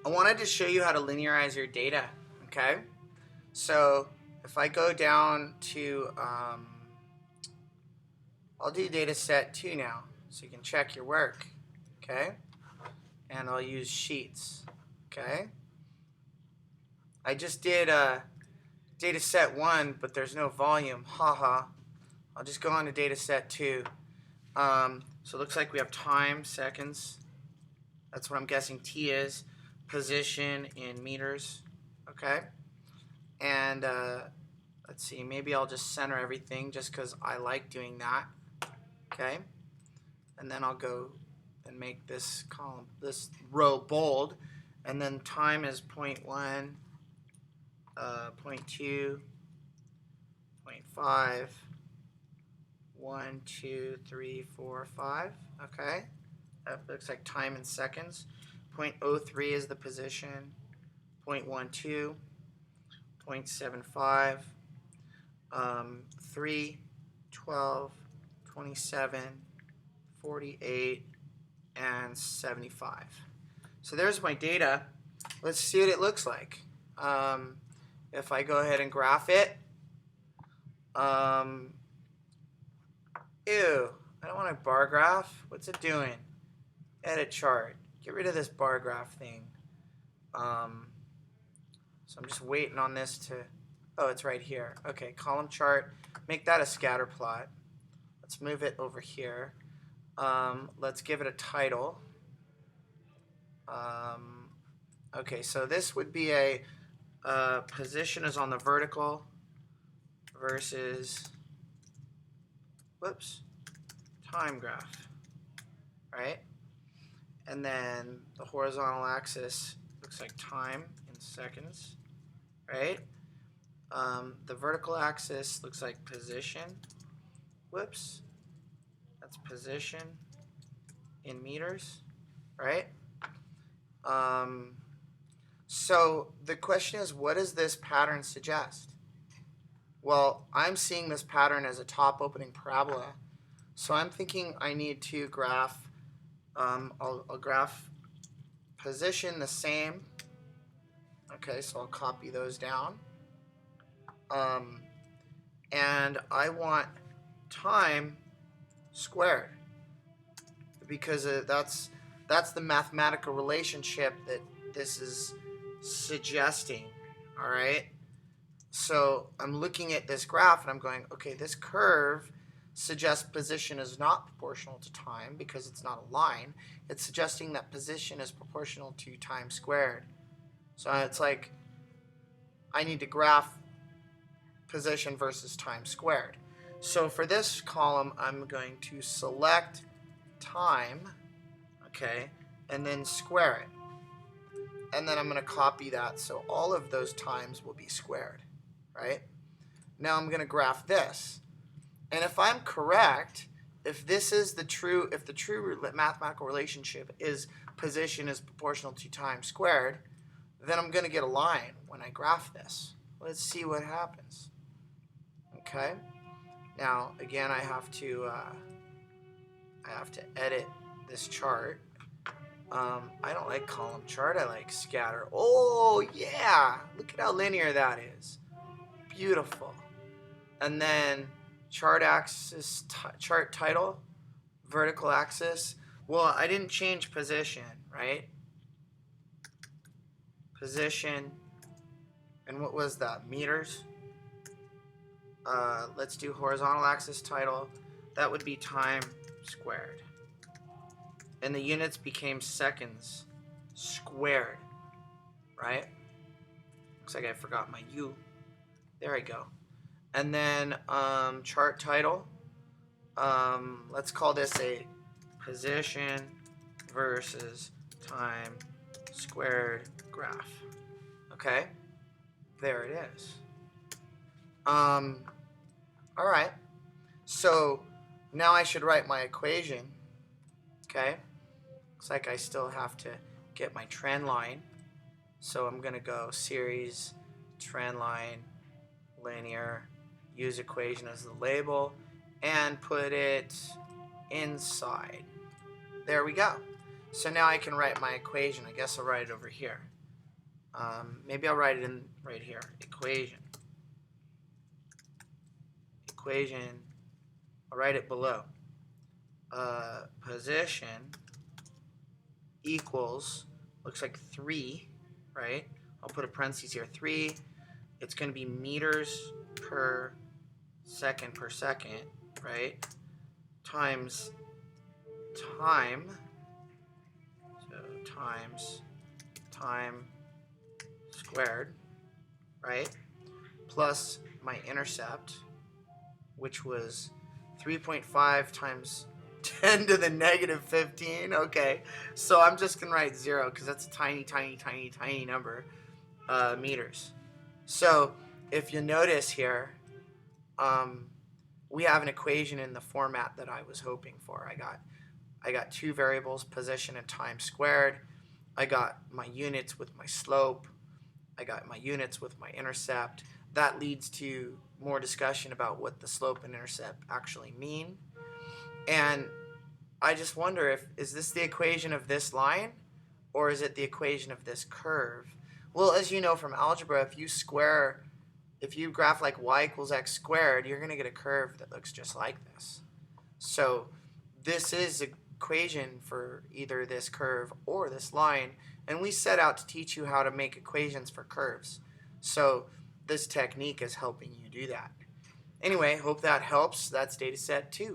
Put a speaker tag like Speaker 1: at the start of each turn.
Speaker 1: I wanted to show you how to linearize your data, okay? So if I go down to, I'll do Dataset2 now, so you can check your work, okay? And I'll use sheets, okay? I just did Dataset1, but there's no volume, haha. I'll just go on to Dataset2. So it looks like we have time, seconds. That's what I'm guessing T is. Position in meters, okay? And let's see, maybe I'll just center everything just because I like doing that, okay? And then I'll go and make this column, this row bold, and then time is 0.1, 0.2, 0.5, 1, 2, 3, 4, 5, okay? That looks like time in seconds. 0.03 is the position, 0.12, 0.75, 3, 12, 27, 48, and 75. So there's my data. Let's see what it looks like. If I go ahead and graph it, ew, I don't want a bar graph. What's it doing? Edit chart. Get rid of this bar graph thing. So I'm just waiting on this to, oh, it's right here. Okay, column chart. Make that a scatter plot. Let's move it over here. Let's give it a title. Okay, so this would be a position is on the vertical versus, whoops, time graph, right? And then the horizontal axis looks like time in seconds, right? The vertical axis looks like position. Whoops. That's position in meters, right? So the question is, what does this pattern suggest? Well, I'm seeing this pattern as a top opening parabola. So I'm thinking I need to graph, I'll graph position the same. Okay, so I'll copy those down. And I want time squared because that's the mathematical relationship that this is suggesting, all right? So I'm looking at this graph and I'm going, okay, this curve suggests position is not proportional to time because it's not a line. It's suggesting that position is proportional to time squared. So it's like I need to graph position versus time squared. So for this column, I'm going to select time, okay, and then square it. And then I'm going to copy that so all of those times will be squared, right? Now I'm going to graph this. And if I'm correct, if this is the true, if the true mathematical relationship is position is proportional to time squared, then I'm going to get a line when I graph this. Let's see what happens. Okay. Now again, I have to edit this chart. I don't like column chart. I like scatter. Oh yeah! Look at how linear that is. Beautiful. And then chart axis, chart title, vertical axis. Well, I didn't change position, right? Position. And what was that? Meters. Let's do horizontal axis title. That would be time squared. And the units became seconds squared, right? Looks like I forgot my U. There I go. And then chart title. Let's call this a position versus time squared graph. Okay? There it is. All right. So now I should write my equation. Okay? Looks like I still have to get my trend line. So I'm going to go series, trend line, linear, use equation as the label, and put it inside. There we go. So now I can write my equation. I guess I'll write it over here. Maybe I'll write it in right here. Equation. I'll write it below. Position equals, looks like 3, right? I'll put a parentheses here. 3. It's going to be meters per second, right? Times time. So times time squared, right? Plus my intercept, which was 3.5 times 10 to the negative 15. Okay, so I'm just going to write 0 because that's a tiny, tiny, tiny, tiny number, meters. So if you notice here, we have an equation in the format that I was hoping for. I got two variables, position and time squared. I got my units with my slope. I got my units with my intercept. That leads to more discussion about what the slope and intercept actually mean. And I just wonder, is this the equation of this line, or is it the equation of this curve? Well, as you know from algebra, if you graph like y equals x squared, you're going to get a curve that looks just like this. So this is the equation for either this curve or this line, and we set out to teach you how to make equations for curves. So this technique is helping you do that. Anyway, hope that helps. That's Dataset 2.